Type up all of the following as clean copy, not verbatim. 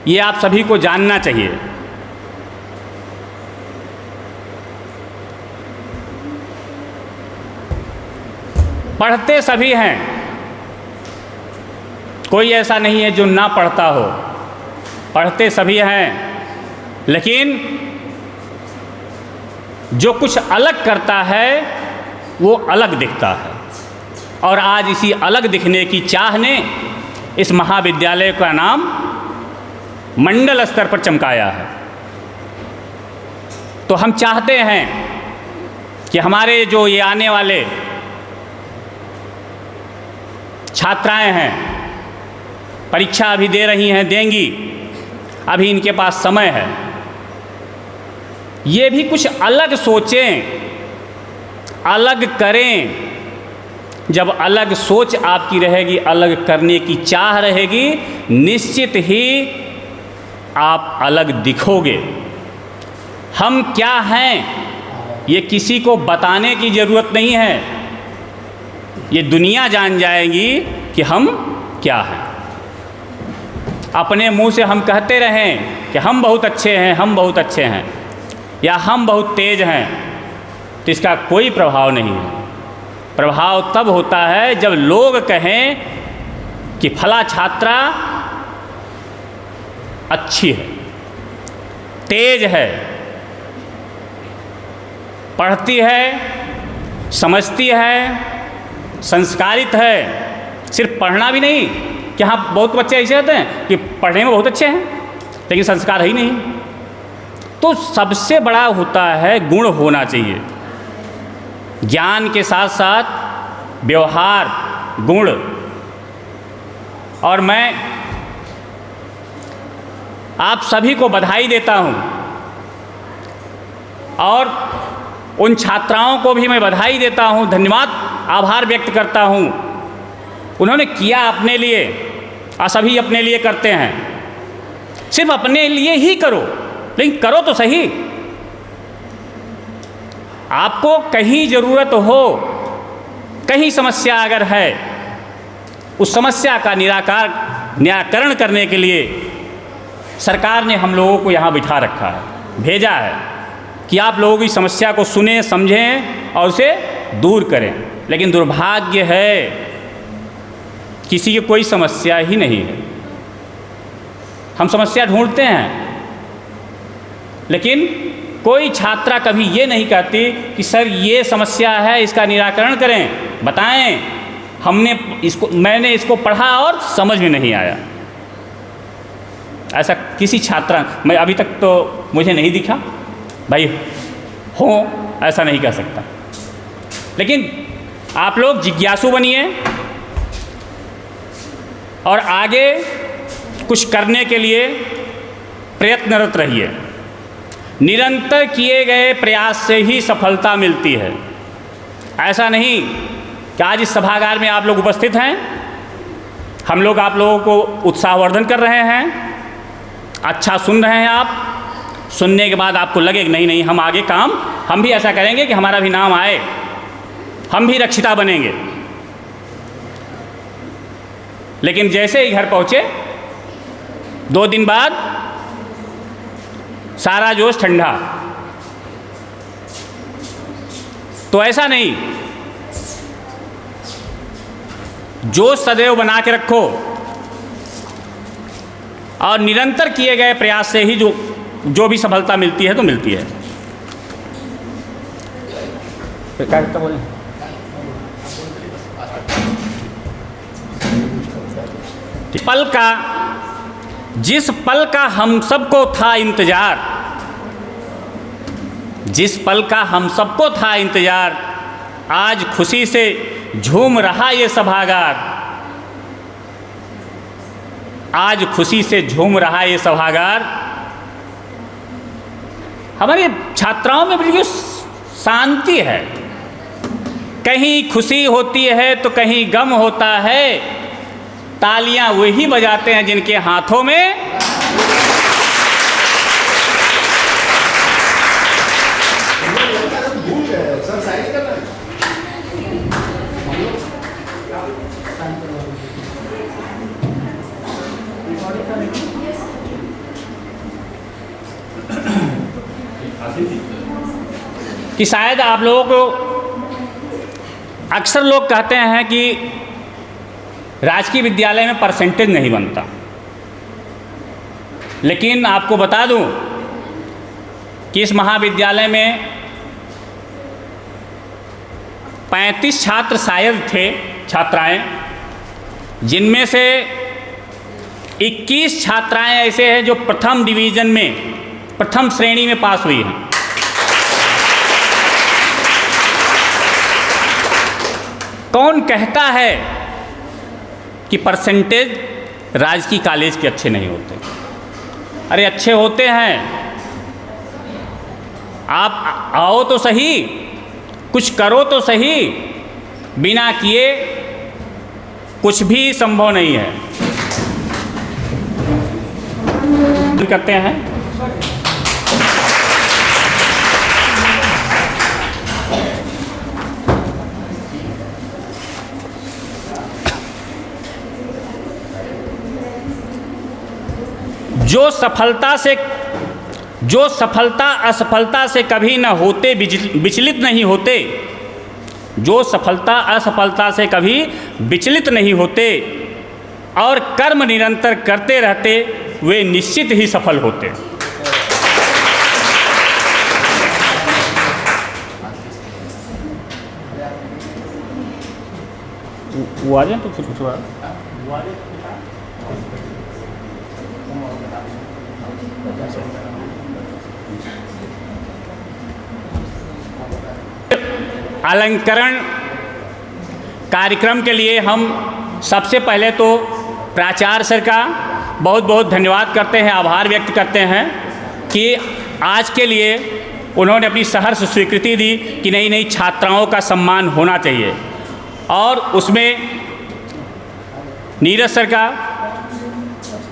ये आप सभी को जानना चाहिए। पढ़ते सभी हैं, कोई ऐसा नहीं है जो ना पढ़ता हो, पढ़ते सभी हैं, लेकिन जो कुछ अलग करता है वो अलग दिखता है। और आज इसी अलग दिखने की चाह ने इस महाविद्यालय का नाम मंडल स्तर पर चमकाया है। तो हम चाहते हैं कि हमारे जो ये आने वाले छात्राएं हैं, परीक्षा अभी दे रही हैं, देंगी, अभी इनके पास समय है, ये भी कुछ अलग सोचें, अलग करें। जब अलग सोच आपकी रहेगी, अलग करने की चाह रहेगी, निश्चित ही आप अलग दिखोगे। हम क्या हैं ये किसी को बताने की ज़रूरत नहीं है, ये दुनिया जान जाएगी कि हम क्या हैं। अपने मुंह से हम कहते रहें कि हम बहुत अच्छे हैं, हम बहुत अच्छे हैं, या हम बहुत तेज हैं, तो इसका कोई प्रभाव नहीं है। प्रभाव तब होता है जब लोग कहें कि फला छात्रा अच्छी है, तेज है, पढ़ती है, समझती है, संस्कारित है। सिर्फ पढ़ना भी नहीं कि हाँ, बहुत बच्चे ऐसे होते हैं कि पढ़ने में बहुत अच्छे हैं लेकिन संस्कार है ही नहीं। तो सबसे बड़ा होता है गुण होना चाहिए, ज्ञान के साथ साथ व्यवहार, गुण। और मैं आप सभी को बधाई देता हूँ और उन छात्राओं को भी मैं बधाई देता हूँ, धन्यवाद, आभार व्यक्त करता हूँ। उन्होंने किया अपने लिए, और सभी अपने लिए करते हैं। सिर्फ अपने लिए ही करो, लेकिन करो तो सही। आपको कहीं ज़रूरत हो, कहीं समस्या अगर है, उस समस्या का निराकरण करने के लिए सरकार ने हम लोगों को यहाँ बिठा रखा है, भेजा है कि आप लोगों की समस्या को सुनें, समझें और उसे दूर करें। लेकिन दुर्भाग्य है किसी की कोई समस्या ही नहीं है। हम समस्या ढूंढते हैं, लेकिन कोई छात्रा कभी ये नहीं कहती कि सर ये समस्या है, इसका निराकरण करें, बताएं, मैंने इसको पढ़ा और समझ में नहीं आया। ऐसा किसी छात्रा, मैं अभी तक तो मुझे नहीं दिखा भाई, हो ऐसा नहीं कह सकता। लेकिन आप लोग जिज्ञासु बनिए और आगे कुछ करने के लिए प्रयत्नरत रहिए। निरंतर किए गए प्रयास से ही सफलता मिलती है। ऐसा नहीं कि आज इस सभागार में आप लोग उपस्थित हैं, हम लोग आप लोगों को उत्साहवर्धन कर रहे हैं, अच्छा सुन रहे हैं, आप सुनने के बाद आपको लगे कि नहीं हम आगे काम हम भी ऐसा करेंगे कि हमारा भी नाम आए, हम भी रक्षिता बनेंगे। लेकिन जैसे ही घर पहुँचे 2 दिन बाद सारा जोश ठंडा। तो ऐसा नहीं, जोश सदैव बना के रखो और निरंतर किए गए प्रयास से ही जो भी सफलता मिलती है तो मिलती है। क्या करता बोले? पल का, जिस पल का हम सबको था इंतजार, जिस पल का हम सबको था इंतजार, आज खुशी से झूम रहा ये सभागार, आज खुशी से झूम रहा ये सभागार। हमारे छात्राओं में बिल्कुल शांति है, कहीं खुशी होती है तो कहीं गम होता है। तालियां वही बजाते हैं जिनके हाथों में कि शायद आप लोगों को, अक्सर लोग कहते हैं कि राजकीय विद्यालय में परसेंटेज नहीं बनता, लेकिन आपको बता दूं कि इस महाविद्यालय में 35 छात्र शायद थे, छात्राएं, जिनमें से 21 छात्राएं ऐसे हैं जो प्रथम डिवीज़न में, प्रथम श्रेणी में पास हुई हैं। कौन कहता है कि परसेंटेज राजकीय कॉलेज के अच्छे नहीं होते? अरे अच्छे होते हैं। आप आओ तो सही, कुछ करो तो सही, बिना किए कुछ भी संभव नहीं है। करते हैं जो सफलता असफलता से कभी न होते विचलित नहीं होते, जो सफलता असफलता से कभी विचलित नहीं होते और कर्म निरंतर करते रहते, वे निश्चित ही सफल होते। वो आ जाए तो फिर कुछ अलंकरण कार्यक्रम के लिए हम सबसे पहले तो प्राचार्य सर का बहुत बहुत धन्यवाद करते हैं, आभार व्यक्त करते हैं कि आज के लिए उन्होंने अपनी सहर्ष स्वीकृति दी कि नई नई छात्राओं का सम्मान होना चाहिए। और उसमें नीरज सर का,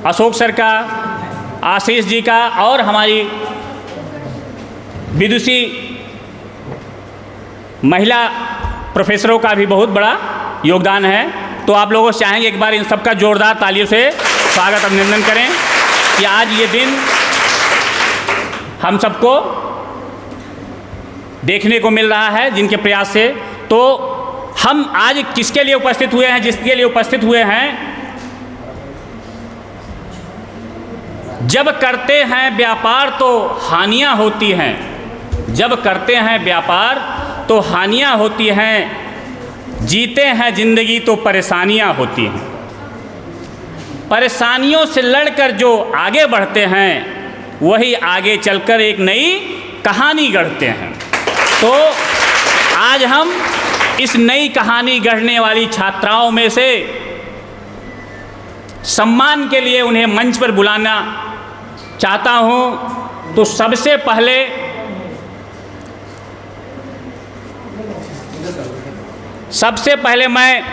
अशोक सर का, आशीष जी का और हमारी विदुषी महिला प्रोफेसरों का भी बहुत बड़ा योगदान है। तो आप लोगों से चाहेंगे एक बार इन सबका जोरदार तालियों से स्वागत अभिनंदन करें कि आज ये दिन हम सबको देखने को मिल रहा है जिनके प्रयास से। तो हम आज किसके लिए उपस्थित हुए हैं? जिसके लिए उपस्थित हुए हैं, जब करते हैं व्यापार तो हानियां होती हैं, जब करते हैं व्यापार तो हानियां होती हैं, जीते हैं जिंदगी तो परेशानियां होती हैं। परेशानियों से लड़कर जो आगे बढ़ते हैं, वही आगे चलकर एक नई कहानी गढ़ते हैं। तो आज हम इस नई कहानी गढ़ने वाली छात्राओं में से सम्मान के लिए उन्हें मंच पर बुलाना चाहता हूं। तो सबसे पहले मैं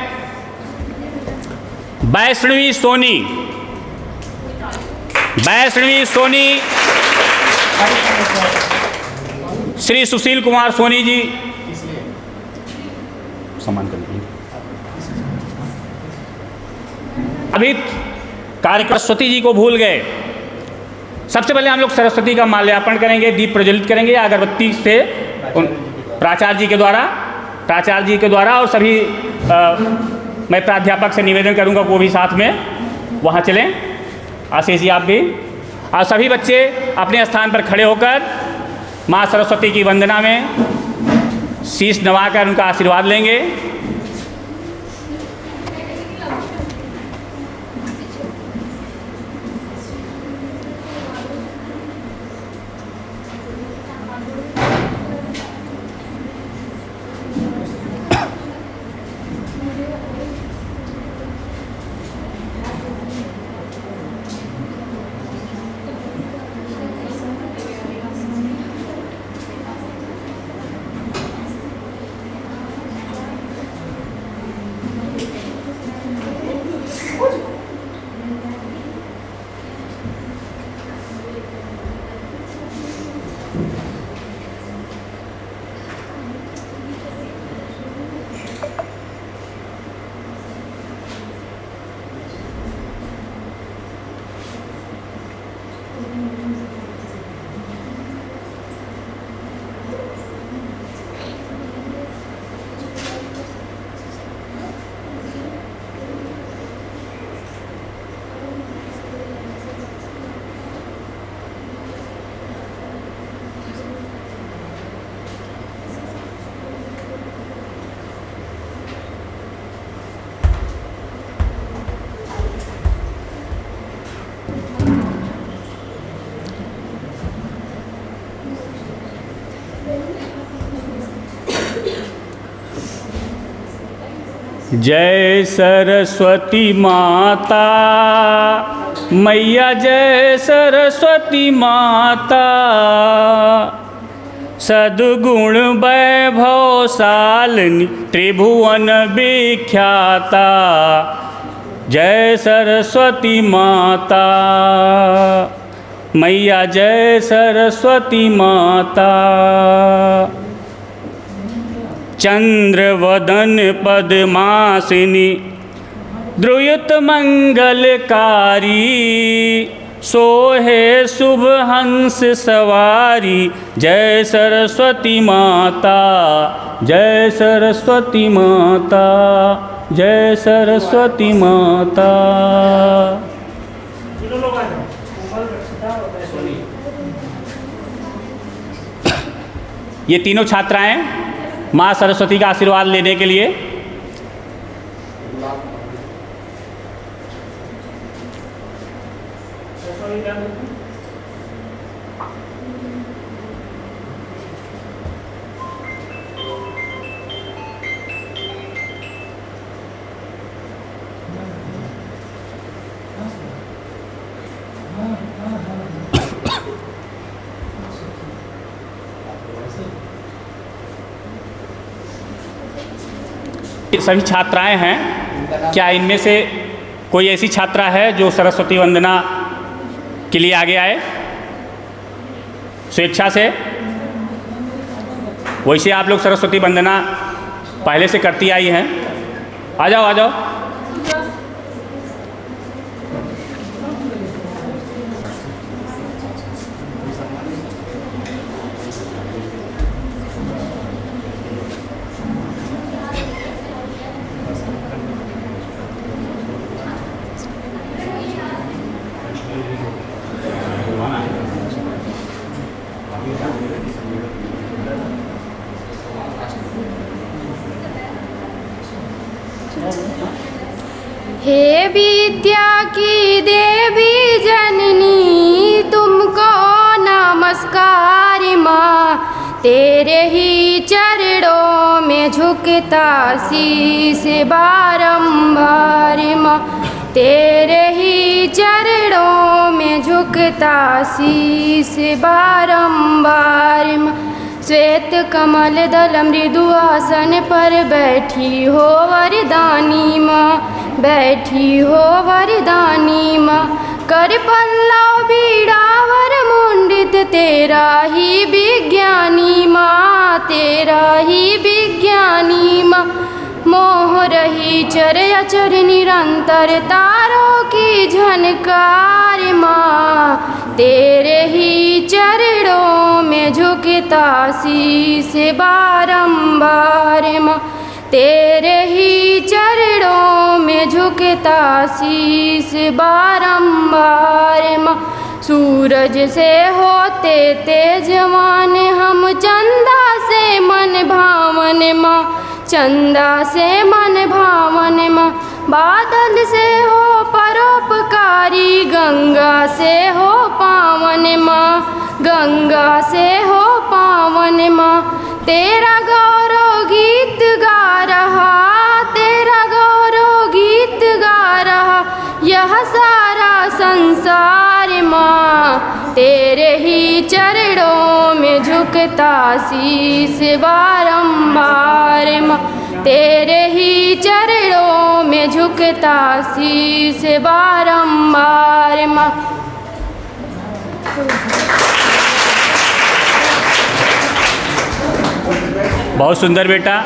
वैष्णवी सोनी श्री सुशील कुमार सोनी जी सम्मान करेंगे। अभी कार्यक्रम सरस्वती जी को भूल गए। सबसे पहले हम लोग सरस्वती का माल्यार्पण करेंगे, दीप प्रज्वलित करेंगे अगरबत्ती से प्राचार्य जी के द्वारा और सभी मैं प्राध्यापक से निवेदन करूंगा वो भी साथ में वहाँ चलें। आशीष जी आप भी, और सभी बच्चे अपने स्थान पर खड़े होकर माँ सरस्वती की वंदना में शीश नवाकर उनका आशीर्वाद लेंगे। जय सरस्वती माता मैया, जय सरस्वती माता, सद्गुण वैभवशालिनी त्रिभुवन विख्याता। जय सरस्वती माता मैया, जय सरस्वती माता। चंद्रवदन पद्मासिनी द्रुयुत मंगलकारी, सोहे शुभ हंस सवारी। जय सरस्वती माता, जय सरस्वती माता, जय सरस्वती माता। ये तीनों छात्राएं माँ सरस्वती का आशीर्वाद लेने के लिए सभी छात्राएं हैं। क्या इनमें से कोई ऐसी छात्रा है जो सरस्वती वंदना के लिए आगे आए स्वेच्छा से? वैसे आप लोग सरस्वती वंदना पहले से करती आई हैं। आ जाओ आ जाओ। हे विद्या की देवी जननी, तुमको नमस्कार माँ। तेरे ही चरणों में झुकता शीश बारंबार माँ। तेरे ही चरणों में झुकता शीश बारंबार माँ। श्वेत कमल दल मृदु आसन पर बैठी हो वरदानी माँ। बैठी हो वरदानी माँ। कर पल्लव बीड़ावर मुंडित तेरा ही विज्ञानी माँ। तेरा ही विज्ञानी माँ। मोह रही चर अचर निरंतर तारों की झनकार माँ। तेरे ही चरणों में झुकता शीश बारंबार माँ। तेरे ही चरणों में झुकता शीश बारंबार माँ। सूरज से होते तेजवान हम, चंदा से मन भावन माँ। चंदा से मन भावन माँ। बादल से हो परोपकारी, गंगा से हो पावन माँ। गंगा से हो पावन माँ। तेरा गौरव गीत गा रहा, तेरा गौरव गीत गा रहा यह सारा संसार माँ। तेरे ही चरणों में झुकता शीश बारंबार माँ। तेरे ही चरणों में झुकता शीश बारंबार माँ। बहुत सुंदर बेटा।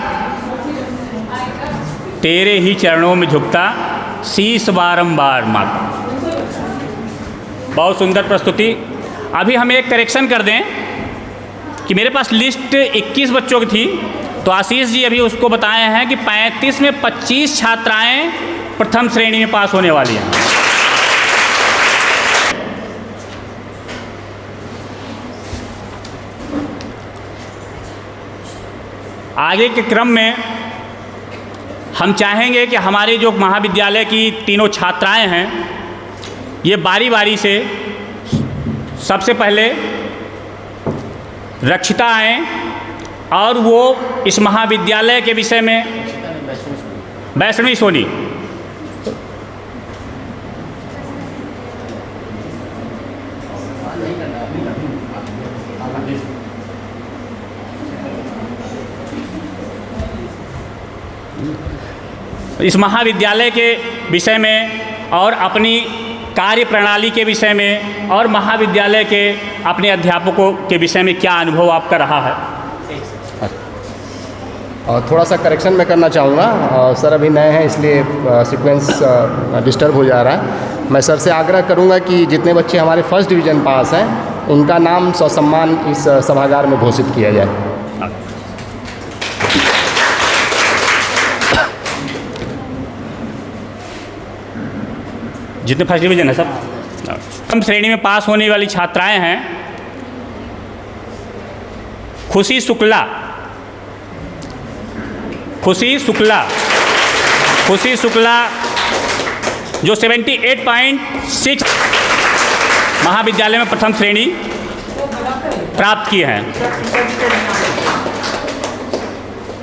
तेरे ही चरणों में झुकता शीश बारंबार माता। बहुत सुंदर प्रस्तुति। अभी हम एक करेक्शन कर दें कि मेरे पास लिस्ट 21 बच्चों की थी, तो आशीष जी अभी उसको बताए हैं कि 35 में 25 छात्राएं प्रथम श्रेणी में पास होने वाली हैं। आगे के क्रम में हम चाहेंगे कि हमारे जो महाविद्यालय की तीनों छात्राएं हैं, ये बारी बारी से सबसे पहले रक्षिता आएँ और वो इस महाविद्यालय के विषय में, वैष्णवी सोनी, इस महाविद्यालय के विषय में और अपनी कार्य प्रणाली के विषय में और महाविद्यालय के अपने अध्यापकों के विषय में क्या अनुभव आपका रहा है? और थोड़ा सा करेक्शन मैं करना चाहूँगा। सर अभी नए हैं इसलिए सीक्वेंस डिस्टर्ब हो जा रहा है। मैं सर से आग्रह करूँगा कि जितने बच्चे हमारे फर्स्ट डिवीज़न पास हैं उनका नाम ससम्मान इस सभागार में घोषित किया जाए। जितने फर्स्ट डिवीज़न है सब, प्रथम श्रेणी में पास होने वाली छात्राएं हैं खुशी शुक्ला, जो 78.6 महाविद्यालय में प्रथम श्रेणी प्राप्त किए हैं।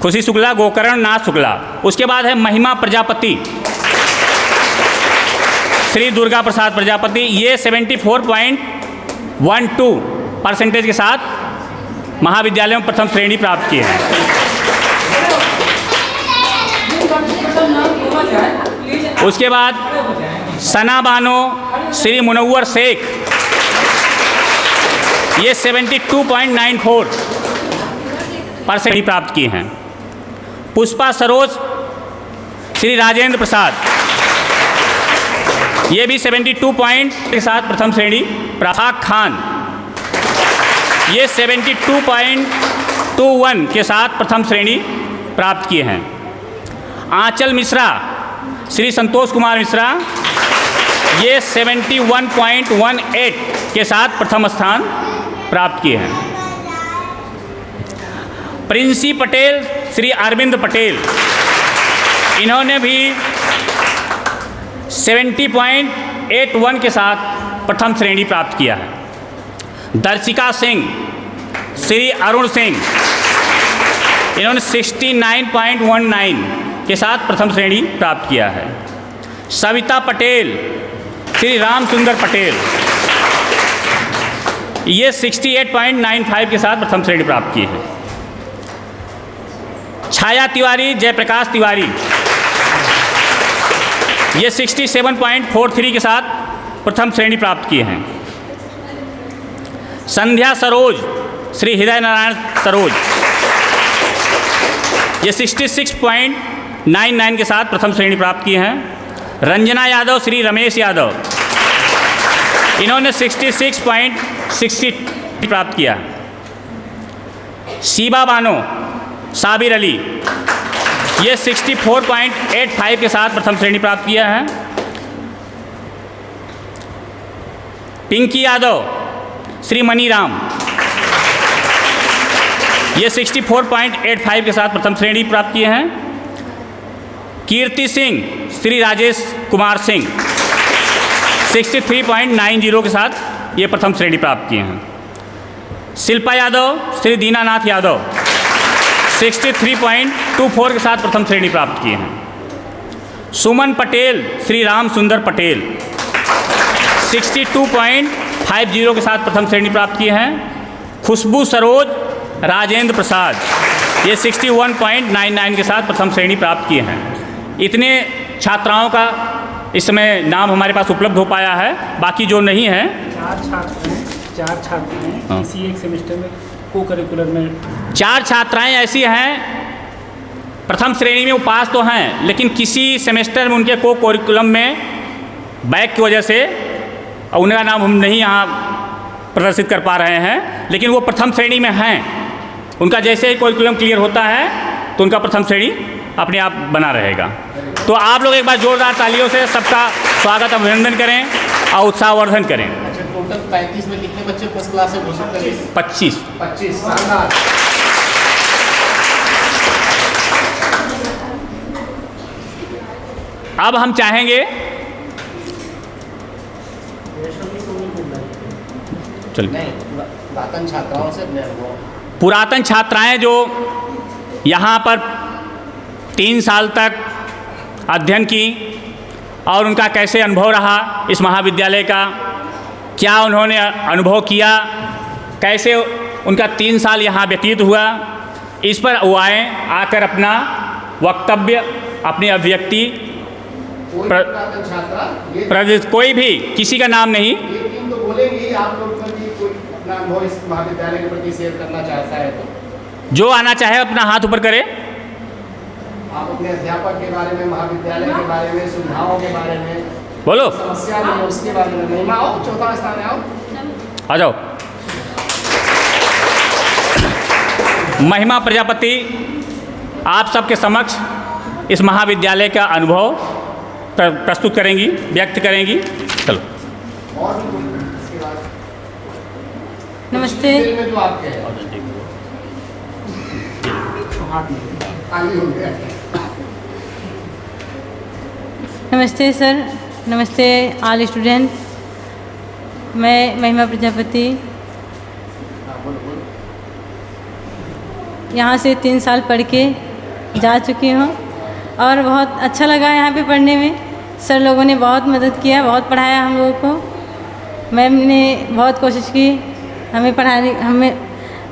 खुशी शुक्ला, गोकर्ण नाथ शुक्ला। उसके बाद है महिमा प्रजापति, श्री दुर्गा प्रसाद प्रजापति, ये 74.12% के साथ महाविद्यालय में प्रथम श्रेणी प्राप्त किए हैं। उसके बाद सना बानो, श्री मुनव्वर शेख, ये 72.94% प्राप्त किए हैं। पुष्पा सरोज, श्री राजेंद्र प्रसाद, ये भी 72 के साथ प्रथम श्रेणी। प्रभाग खान, ये 72.21 के साथ प्रथम श्रेणी प्राप्त किए हैं। आंचल मिश्रा, श्री संतोष कुमार मिश्रा, ये 71.18 के साथ प्रथम स्थान प्राप्त किए हैं। प्रिंसी पटेल, श्री अरविंद पटेल, इन्होंने भी 70.81 के साथ प्रथम श्रेणी प्राप्त किया है। दर्शिका सिंह, श्री अरुण सिंह, इन्होंने 69.19 के साथ प्रथम श्रेणी प्राप्त किया है। सविता पटेल, श्री राम सुंदर पटेल, ये 68.95 के साथ प्रथम श्रेणी प्राप्त किए हैं। छाया तिवारी, जयप्रकाश तिवारी, ये 67.43 के साथ प्रथम श्रेणी प्राप्त किए हैं। संध्या सरोज, श्री हृदय नारायण सरोज, ये 66.99 के साथ प्रथम श्रेणी प्राप्त किए हैं। रंजना यादव, श्री रमेश यादव, इन्होंने 66.60 प्राप्त किया। शीबा बानो, साबिर अली, ये 64.85 के साथ प्रथम श्रेणी प्राप्त किया है। पिंकी यादव, श्री मनीराम, ये 64.85 के साथ प्रथम श्रेणी प्राप्त किए हैं। कीर्ति सिंह, श्री राजेश कुमार सिंह, 63.90 के साथ ये प्रथम श्रेणी प्राप्त किए हैं। शिल्पा यादव, श्री दीनानाथ यादव, 63.24 के साथ प्रथम श्रेणी प्राप्त किए हैं। सुमन पटेल, श्री राम सुंदर पटेल, 62.50 के साथ प्रथम श्रेणी प्राप्त किए हैं। खुशबू सरोज, राजेंद्र प्रसाद, ये 61.99 के साथ प्रथम श्रेणी प्राप्त किए हैं। इतने छात्राओं का इस समय नाम हमारे पास उपलब्ध हो पाया है। बाकी जो नहीं है, 4 छात्राएं इसी एक सेमेस्टर में को करिकुलर में 4 छात्राएं ऐसी हैं प्रथम श्रेणी में वो पास तो हैं, लेकिन किसी सेमेस्टर में उनके को करिकुलम में बैक की वजह से उनका नाम हम नहीं यहाँ प्रदर्शित कर पा रहे हैं, लेकिन वो प्रथम श्रेणी में हैं। उनका जैसे ही करिकुलम क्लियर होता है तो उनका प्रथम श्रेणी अपने आप बना रहेगा। तो आप लोग एक बार जोरदार तालियों से सबका स्वागत अभिनंदन करें और उत्साहवर्धन करें। टोटल 35 में कितने बच्चे फर्स्ट क्लास से घोषित करेंगे? 25। अब हम चाहेंगे चलिए। नहीं, पुरातन छात्राओं से अपने अनुभव। पुरातन छात्राएं जो यहाँ पर 3 साल तक अध्ययन की और उनका कैसे अनुभव रहा इस महाविद्यालय का, क्या उन्होंने अनुभव किया, कैसे उनका 3 साल यहाँ व्यतीत हुआ, इस पर वो आकर अपना वक्तव्य, अपनी अभिव्यक्ति कोई भी, किसी का नाम नहीं, लेकिन तो बोलेंगे ही आप लोग कि कोई अपना अनुभव इस महाविद्यालय के प्रति शेयर करना चाहता है तो जो आना चाहे अपना हाथ ऊपर करे। आप अपने अध्यापक के बारे में, महाविद्यालय के बारे में, सुविधाओं के बारे में, बोलो, समस्या में उसके बारे में। महिमा आओ, चौथा स्थान है, आओ, आ जाओ। महिमा प्रजापति आप सबके समक्ष इस महाविद्यालय का अनुभव प्रस्तुत करेंगी, व्यक्त करेंगी। चलो। और भी कुछ इसके बाद नमस्ते। में जो आपके हैं आगे हो गया। नमस्ते सर, नमस्ते ऑल स्टूडेंट। मैं महिमा प्रजापति यहाँ से 3 साल पढ़ के जा चुकी हूँ और बहुत अच्छा लगा यहाँ पे पढ़ने में। सर लोगों ने बहुत मदद किया, बहुत पढ़ाया हम लोगों को। मैम ने बहुत कोशिश की हमें पढ़ाने,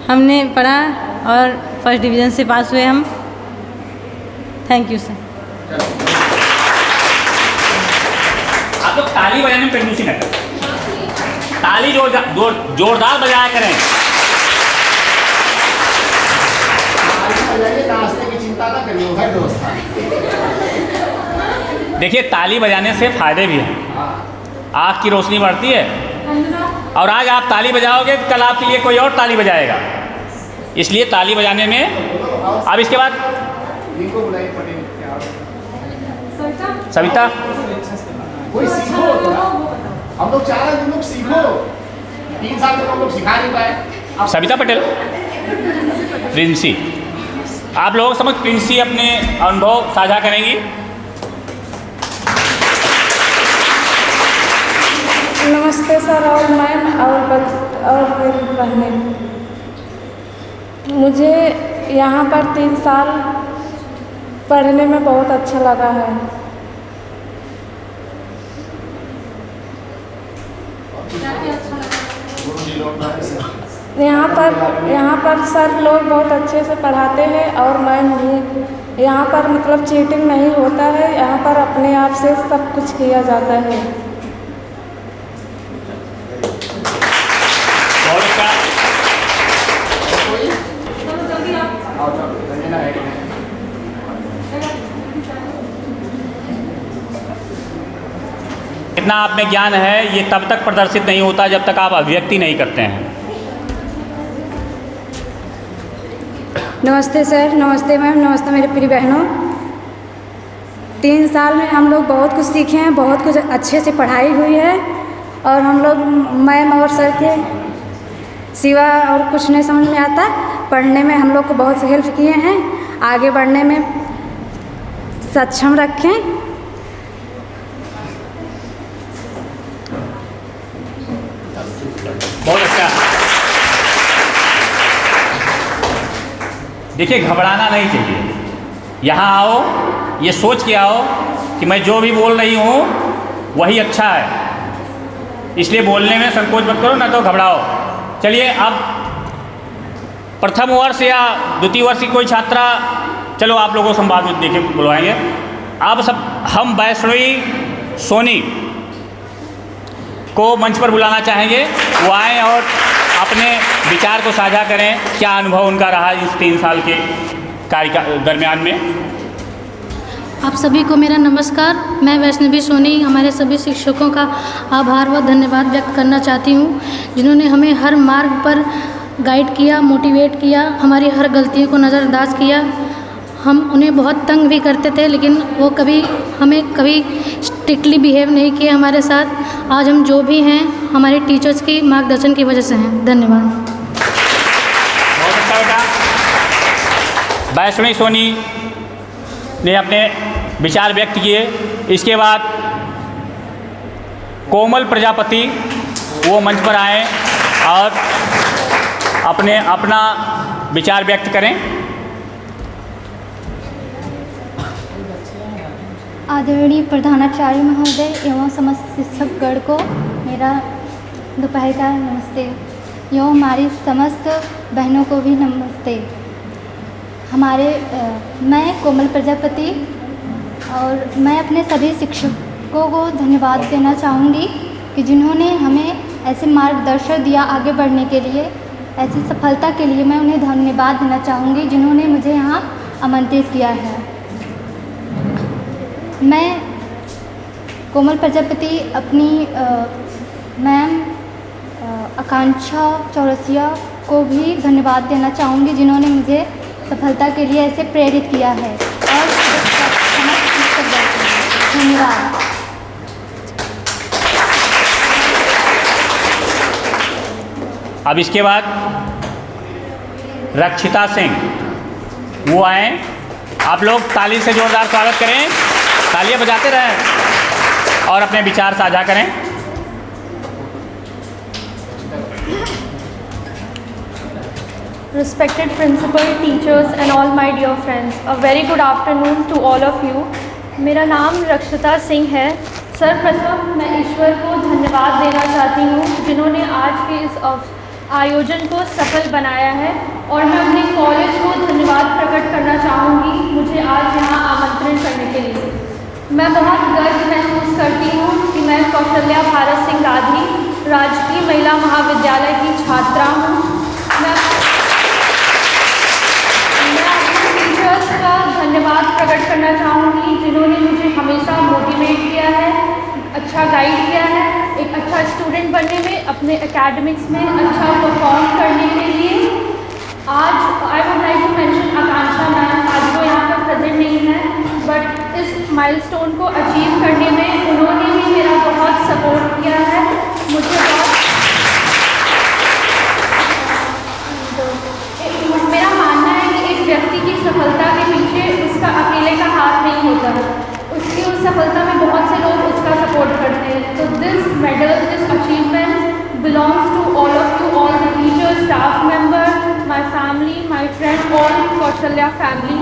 हमने पढ़ा और फर्स्ट डिवीज़न से पास हुए हम। Thank you sir. आप लोग ताली बजाने में कंजूसी न करें, ताली जोरदार बजाया करें। नाश्ते की चिंता ना करिए, उधर व्यवस्था। देखिए, ताली बजाने से फायदे भी हैं, आँख की रोशनी बढ़ती है, और आज आप ताली बजाओगे कल आपके लिए कोई और ताली बजाएगा, इसलिए ताली बजाने में। अब इसके बाद सविता, कोई सीखो, हम लोग चाह रहे हैं तुम लोग सीखो। 3 साल तक हम लोग सिखा नहीं पाए। सविता पटेल, प्रिंसी, आप लोगों समझ प्रिंसी अपने अनुभव साझा करेंगी। नमस्ते सर और मैम और मेरी बहनें। मुझे यहाँ पर 3 साल पढ़ने में बहुत अच्छा लगा है। यहाँ पर सर लोग बहुत अच्छे से पढ़ाते हैं और मैम भी। यहाँ पर मतलब चीटिंग नहीं होता है, यहाँ पर अपने आप से सब कुछ किया जाता है। इतना आप में ज्ञान है, ये तब तक प्रदर्शित नहीं होता जब तक आप अभिव्यक्ति नहीं करते हैं। नमस्ते सर, नमस्ते मैम, नमस्ते मेरे प्रिय बहनों। 3 साल में हम लोग बहुत कुछ सीखे हैं, बहुत कुछ अच्छे से पढ़ाई हुई है और हम लोग मैम और सर के सिवा और कुछ नहीं समझ में आता। पढ़ने में हम लोग को बहुत हेल्प किए हैं, आगे बढ़ने में सक्षम रखें। बहुत अच्छा। देखिए, घबराना नहीं चाहिए। यहाँ आओ, ये सोच के आओ कि मैं जो भी बोल रही हूँ वही अच्छा है, इसलिए बोलने में संकोच मत करो, ना तो घबराओ। चलिए, अब प्रथम वर्ष या द्वितीय वर्ष की कोई छात्रा, चलो आप लोगों को संवाद में देखे बुलवाएंगे। अब सब हम वैष्णवी सोनी को मंच पर बुलाना चाहेंगे, वो आएँ और अपने विचार को साझा करें, क्या अनुभव उनका रहा इस 3 साल के कार्य दरमियान में। आप सभी को मेरा नमस्कार। मैं वैष्णवी सोनी हमारे सभी शिक्षकों का आभार व धन्यवाद व्यक्त करना चाहती हूँ, जिन्होंने हमें हर मार्ग पर गाइड किया, मोटिवेट किया, हमारी हर गलतियों को नज़रअंदाज किया। हम उन्हें बहुत तंग भी करते थे, लेकिन वो हमें कभी स्ट्रिक्टली बिहेव नहीं किए हमारे साथ। आज हम जो भी हैं हमारे टीचर्स की मार्गदर्शन की वजह से हैं। धन्यवाद। बहुत अच्छा बेटा। वैष्णवी सोनी ने अपने विचार व्यक्त किए। इसके बाद कोमल प्रजापति वो मंच पर आए और अपना विचार व्यक्त करें। आदरणीय प्रधानाचार्य महोदय एवं समस्त शिक्षकगण को मेरा दोपहर का नमस्ते एवं हमारी समस्त बहनों को भी नमस्ते। मैं कोमल प्रजापति और मैं अपने सभी शिक्षकों को धन्यवाद देना चाहूँगी कि जिन्होंने हमें ऐसे मार्गदर्शन दिया आगे बढ़ने के लिए, ऐसी सफलता के लिए मैं उन्हें धन्यवाद देना चाहूँगी जिन्होंने मुझे यहाँ आमंत्रित किया है। मैं कोमल प्रजापति अपनी मैम आकांक्षा चौरसिया को भी धन्यवाद देना चाहूँगी जिन्होंने मुझे सफलता के लिए ऐसे प्रेरित किया है। और धन्यवाद। अब इसके बाद रक्षिता सिंह वो आए। आप लोग ताली से जोरदार स्वागत करें, तालियां बजाते रहें और अपने विचार साझा करें। Respected principal, teachers and all my dear friends, a very good afternoon to all of you. मेरा नाम रक्षिता सिंह है। सर्वप्रथम मैं ईश्वर को धन्यवाद देना चाहती हूँ जिन्होंने आज के इस आयोजन को सफल बनाया है, और मैं अपने कॉलेज को धन्यवाद प्रकट करना चाहूँगी मुझे आज यहाँ आमंत्रण करने के लिए। मैं बहुत गर्व महसूस करती हूँ कि मैं कौशल्या भारत सिंह गांधी राजकीय महिला महाविद्यालय की छात्रा हूँ। मैं टीचर्स का धन्यवाद प्रकट करना चाहूँगी जिन्होंने मुझे हमेशा मोटिवेट किया है, अच्छा गाइड किया है, एक अच्छा स्टूडेंट बनने में, अपने एकेडमिक्स में अच्छा परफॉर्म करने के लिए। आज I would like to mention Akanksha ma'am, आज वो यहाँ पर प्रेजेंट नहीं है, बट इस माइलस्टोन को अचीव करने में उन्होंने भी मेरा बहुत सपोर्ट किया है। मुझे मेरा मानना है कि एक व्यक्ति की सफलता के पीछे उसका अकेले का हाथ नहीं होता है, उसकी उस सफलता में बहुत से लोग उसका सपोर्ट करते हैं। तो this medal, this achievement belongs to all of you, all the teachers, staff member, my family, my friend, all Kaushalya family.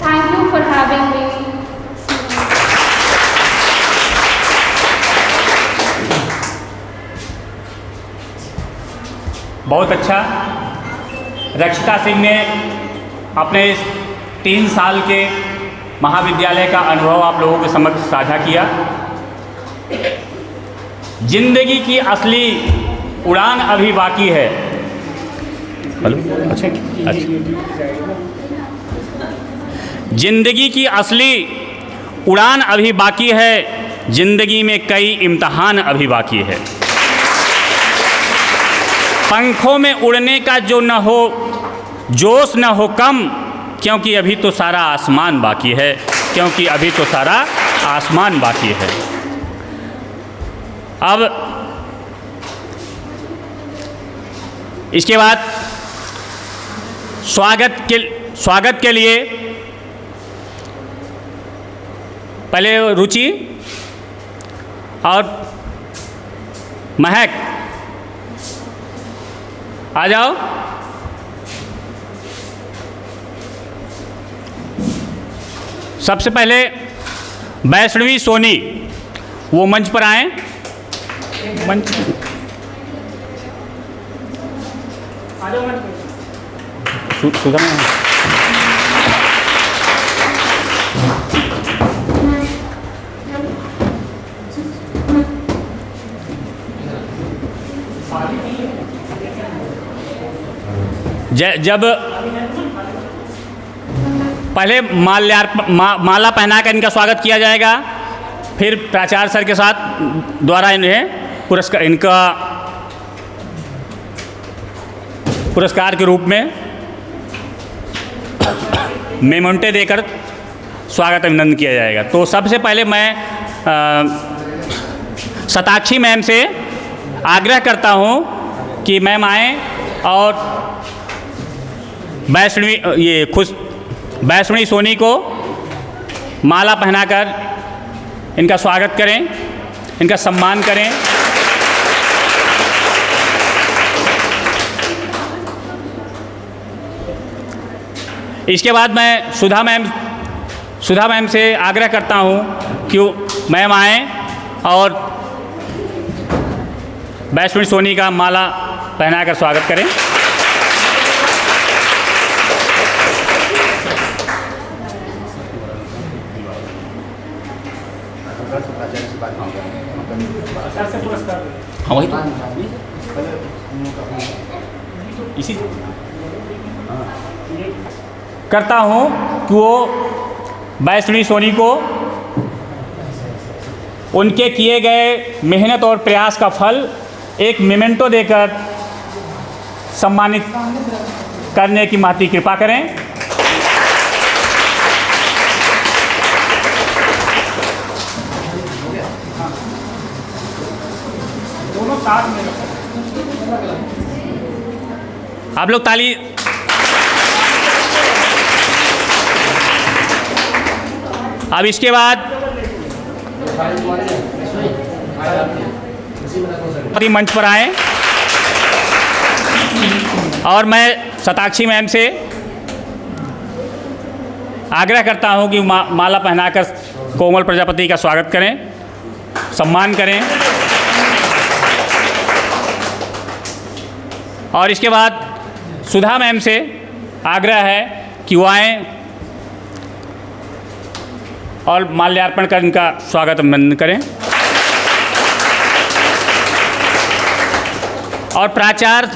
Thank you for having me. बहुत अच्छा। रक्षिता सिंह ने अपने 3 साल के महाविद्यालय का अनुभव आप लोगों के समक्ष साझा किया। जिंदगी की असली उड़ान अभी बाकी है। हेलो, अच्छा। जिंदगी की असली उड़ान अभी बाकी है, जिंदगी में कई इम्तिहान अभी बाकी है। पंखों में उड़ने का जो न हो जोश न हो कम, क्योंकि अभी तो सारा आसमान बाकी है, क्योंकि अभी तो सारा आसमान बाकी है। अब इसके बाद स्वागत के लिए पहले रुचि और महक आ जाओ। सबसे पहले वैष्णवी सोनी वो मंच पर आए। मंच जब पहले माला पहनाकर इनका स्वागत किया जाएगा, फिर प्राचार्य सर के साथ द्वारा इन्हें पुरस्कार के रूप में मेमोंटे देकर स्वागत अभिनंदन किया जाएगा। तो सबसे पहले मैं शताक्षी मैम से आग्रह करता हूँ कि मैम आएँ और वैष्णवी सोनी को माला पहनाकर इनका स्वागत करें, इनका सम्मान करें। इसके बाद मैं सुधा मैम से आग्रह करता हूँ कि मैम आएँ और वैष्णवी सोनी का माला पहनाकर स्वागत करें। हाँ वही तो इसी करता हूँ कि वो वैष्णवी सोनी को उनके किए गए मेहनत और प्रयास का फल एक मेमेंटो देकर सम्मानित करने की महती कृपा करें। दोनों साथ में आप लोग ताली। अब इसके बाद मंच पर आए और मैं शताक्षी मैम से आग्रह करता हूं कि माला पहनाकर कोमल प्रजापति का स्वागत करें, सम्मान करें। और इसके बाद सुधा मैम से आग्रह है कि वो आएँ और माल्यार्पण कर इनका स्वागत करें। और प्राचार्य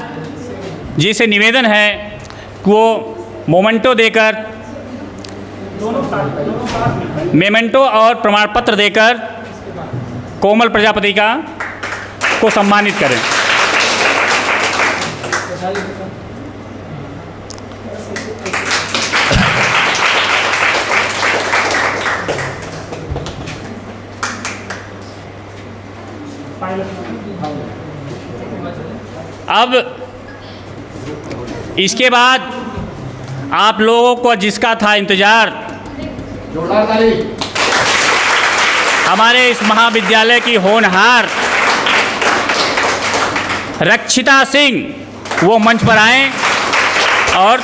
जी से निवेदन है कि वो मोमेंटो देकर मेमेंटो और प्रमाण पत्र देकर कोमल प्रजापति को सम्मानित करें। अब इसके बाद आप लोगों को जिसका था इंतज़ार, हमारे इस महाविद्यालय की होनहार रक्षिता सिंह, वो मंच पर आएं और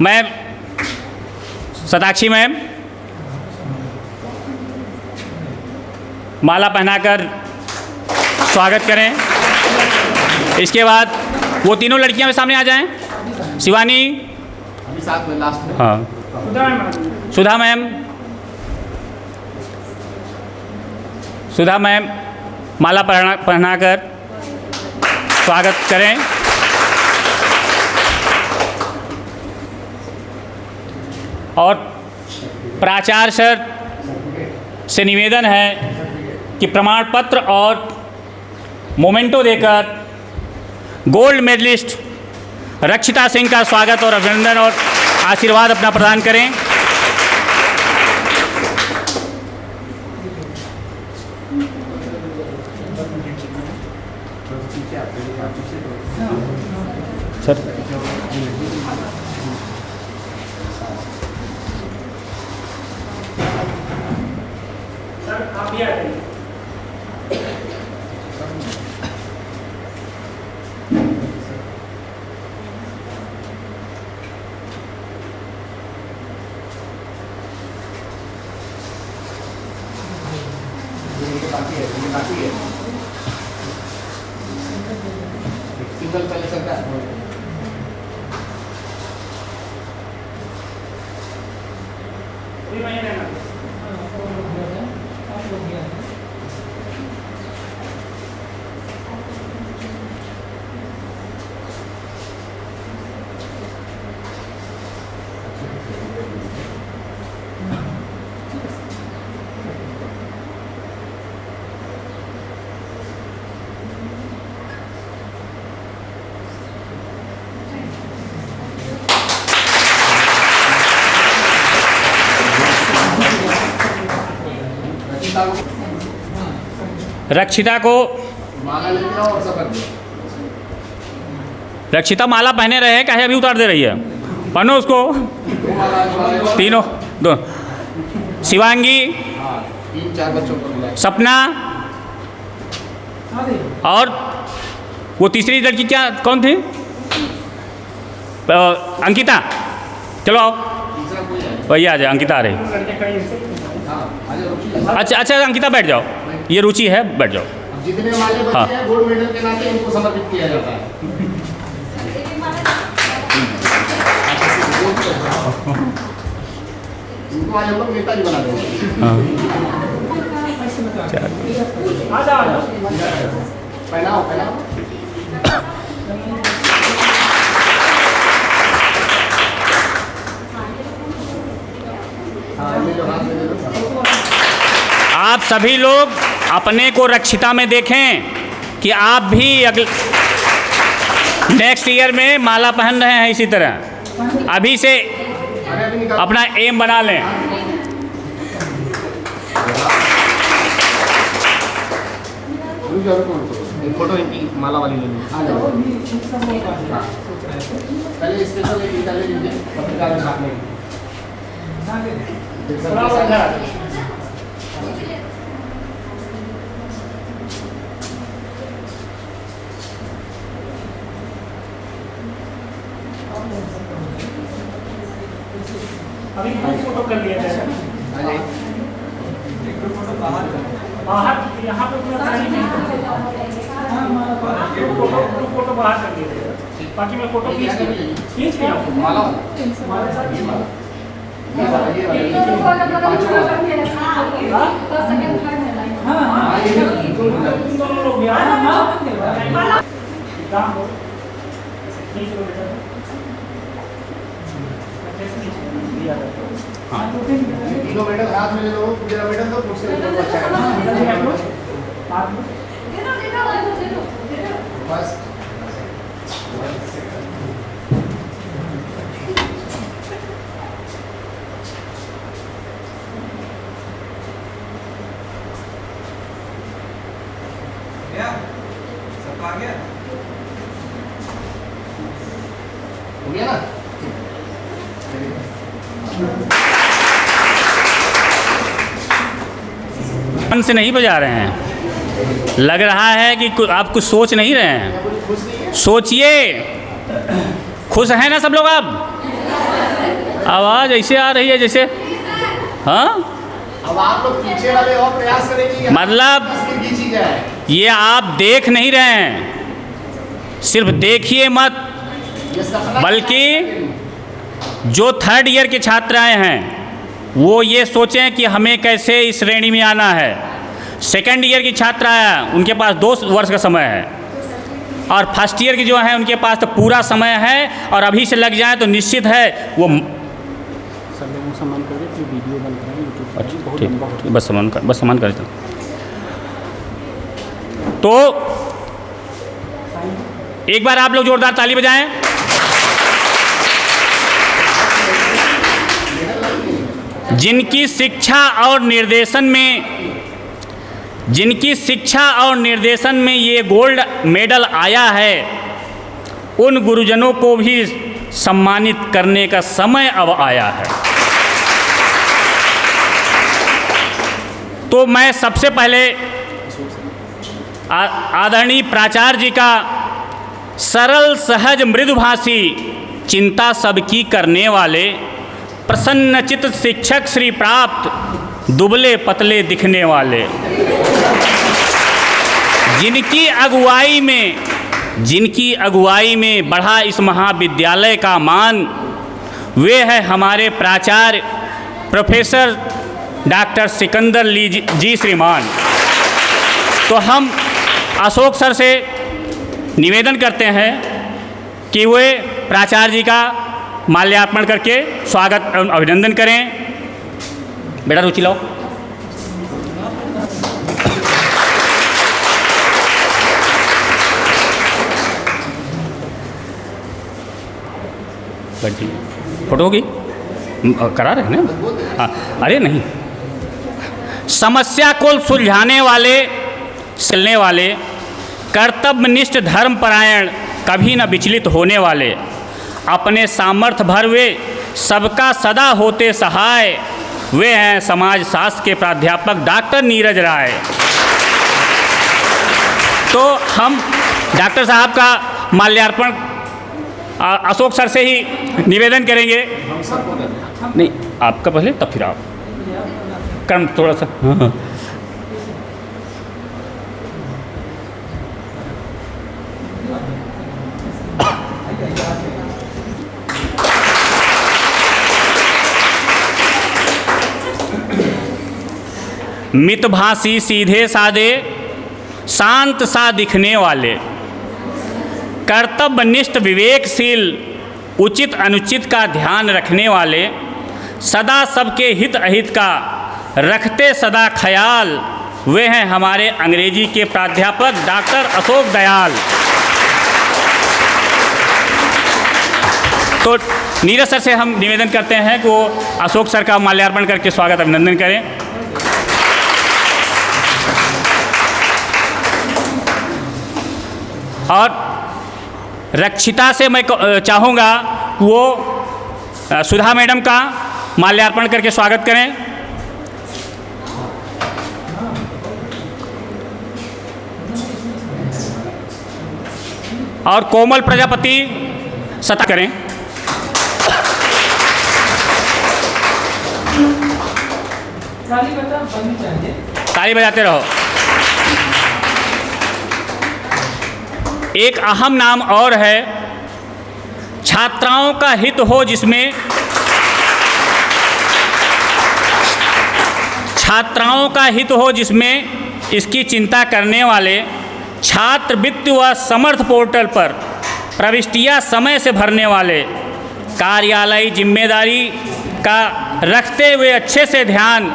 मैम शताक्षी मैम माला पहनाकर स्वागत करें। इसके बाद वो तीनों लड़कियां भी सामने आ जाएं। शिवानी अभी साथ में लास्ट में। हाँ सुधा मैम माला पहनाकर स्वागत करें। और प्राचार्य सर से निवेदन है कि प्रमाण पत्र और मोमेंटो देकर गोल्ड मेडलिस्ट रक्षिता सिंह का स्वागत और अभिनंदन और आशीर्वाद अपना प्रदान करें। सर आप भी आ जाइए। सिंगल पहले चलता है। रक्षिता को माला लेके आओ और सब रख रक्षिता माला पहने रहे, कहे अभी उतार दे रही है। पहनो उसको तीनों दो। शिवांगी, 3-4 बच्चों को मिला। सपना और वो तीसरी लड़की क्या कौन थी? अंकिता, चलो आओ, वही आ जाए, अंकिता आ रही। अच्छा अंकिता बैठ जाओ, ये रुचि है, बैठ जाओ। जितने हमारे बच्चे हैं गोल्ड मेडल के नाते इनको समर्पित किया जाता है। इनको आज हम लोग नेताजी बना देंगे। पहनाओ पहनाओ। आप सभी लोग अपने को रक्षिता में देखें कि आप भी अगले नेक्स्ट ईयर में माला पहन रहे हैं। इसी तरह अभी से अपना एम बना लें। फोटो इनकी माला वाली ले लो। पहले स्पेशल एक ले लीजिए, पत्रकार के साथ में। अभी फोटो कर लिया जाएगा। बाहर यहाँ पे पूरा फोटो बाहर कर दिया जाएगा। बाकी मैं फोटो खींच लिया माला दोनों लोग तीनों मेडल हाथ में ले लो, पूरा मेडल दो, कुछ अच्छा है। बस सब आ गया, हो गया ना? मन से नहीं बजा रहे हैं, लग रहा है कि आप कुछ सोच नहीं रहे हैं। सोचिए, खुश हैं ना सब लोग? आप आवाज़ ऐसे आ रही है जैसे, हाँ, अब आप लोग पीछे वाले और प्रयास करेंगे, मतलब खींची जाए। ये आप देख नहीं रहे हैं, सिर्फ देखिए मत, बल्कि जो थर्ड ईयर के छात्राएं हैं वो ये सोचें कि हमें कैसे इस श्रेणी में आना है। सेकेंड ईयर की छात्रा है, उनके पास 2 वर्ष का समय है, और फर्स्ट ईयर की जो है उनके पास तो पूरा समय है, और अभी से लग जाए तो निश्चित है वो। सम्मान कर दे, वीडियो बन रहा है यूट्यूब पर। अच्छा ठीक, बस सम्मान कर तो एक बार आप लोग जोरदार ताली बजाएं। जिनकी शिक्षा और निर्देशन में ये गोल्ड मेडल आया है, उन गुरुजनों को भी सम्मानित करने का समय अब आया है। तो मैं सबसे पहले आदरणीय प्राचार्य जी का सरल सहज मृदुभाषी, चिंता सबकी करने वाले, प्रसन्नचित शिक्षक श्री प्राप्त, दुबले पतले दिखने वाले, जिनकी अगुवाई में बढ़ा इस महाविद्यालय का मान, वे है हमारे प्राचार्य प्रोफेसर डॉक्टर सिकंदर जी श्रीमान। तो हम अशोक सर से निवेदन करते हैं कि वे प्राचार्य जी का माल्यार्पण करके स्वागत अभिनंदन करें। बेटा रुचि लाओ। फोटो होगी, करा रहे हैं ना? हाँ, अरे नहीं, समस्या को सुलझाने वाले, सिलने वाले, कर्तव्यनिष्ठ धर्मपरायण, कभी न विचलित होने वाले, अपने सामर्थ्य भर वे सबका सदा होते सहाय, वे हैं समाज शास्त्र के प्राध्यापक डॉक्टर नीरज राय। तो हम डॉक्टर साहब का माल्यार्पण अशोक सर से ही निवेदन करेंगे। नहीं, आपका पहले तब फिर आप कर्म थोड़ा सा। हाँ। मितभाषी सीधे साधे शांत सा दिखने वाले, कर्तव्यनिष्ठ विवेकशील उचित अनुचित का ध्यान रखने वाले, सदा सबके हित अहित का रखते सदा ख्याल, वे हैं हमारे अंग्रेजी के प्राध्यापक डॉक्टर अशोक दयाल। तो नीरज सर से हम निवेदन करते हैं कि वो अशोक सर का माल्यार्पण करके स्वागत अभिनंदन करें। और रक्षिता से मैं चाहूँगा वो सुधा मैडम का माल्यार्पण करके स्वागत करें। और कोमल प्रजापति सता करें। ताली बजाते रहो। एक अहम नाम और है, छात्राओं का हित हो जिसमें, छात्राओं का हित हो जिसमें इसकी चिंता करने वाले, छात्रवृत्ति व समर्थ पोर्टल पर प्रविष्टियां समय से भरने वाले, कार्यालयी जिम्मेदारी का रखते हुए अच्छे से ध्यान,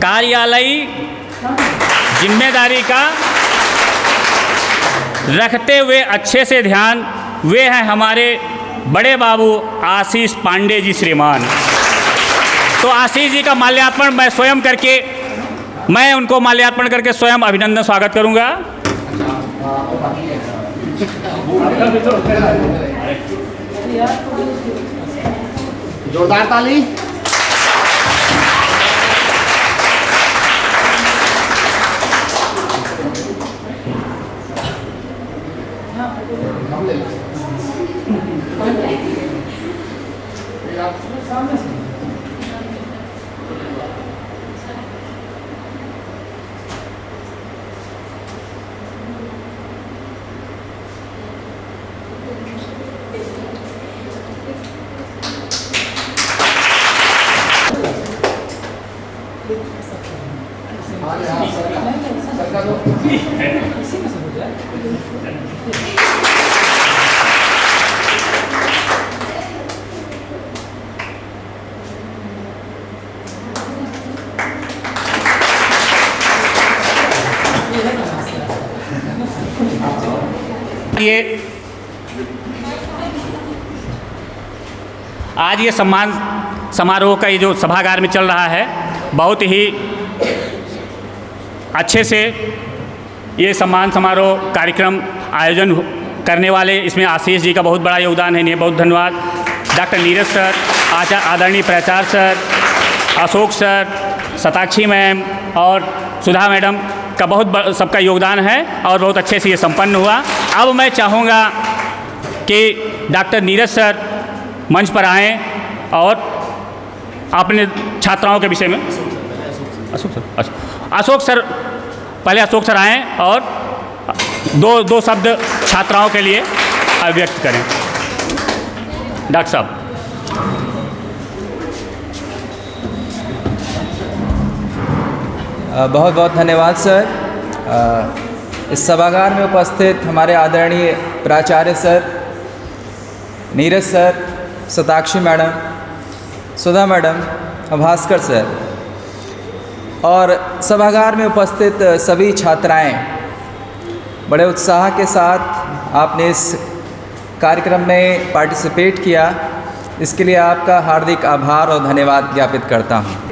कार्यालयी जिम्मेदारी का रखते हुए अच्छे से ध्यान, वे हैं हमारे बड़े बाबू आशीष पांडे जी श्रीमान। तो आशीष जी का माल्यार्पण मैं स्वयं करके, मैं उनको माल्यार्पण करके स्वयं अभिनंदन स्वागत करूंगा। जोरदार ताली। आज ये सम्मान समारोह का ये जो सभागार में चल रहा है, बहुत ही अच्छे से ये सम्मान समारोह कार्यक्रम आयोजन करने वाले, इसमें आशीष जी का बहुत बड़ा योगदान है, इन्हें बहुत धन्यवाद। डॉक्टर नीरज सर, आदरणीय प्राचार्य sir, Ashok sir, Shatakshi ma'am और सुधा मैडम का बहुत सबका योगदान है और बहुत अच्छे से ये संपन्न हुआ। अब मैं चाहूँगा कि डॉक्टर नीरज सर मंच पर आएँ और अपने छात्राओं के विषय में, अशोक सर पहले अशोक सर आएँ और दो शब्द छात्राओं के लिए अभिव्यक्त करें। डॉक्टर साहब। बहुत बहुत धन्यवाद सर। इस सभागार में उपस्थित हमारे आदरणीय प्राचार्य sir, Neeraj sir, Shatakshi madam, Sudha madam, Bhaskar sir और सभागार में उपस्थित सभी छात्राएं, बड़े उत्साह के साथ आपने इस कार्यक्रम में पार्टिसिपेट किया, इसके लिए आपका हार्दिक आभार और धन्यवाद ज्ञापित करता हूं।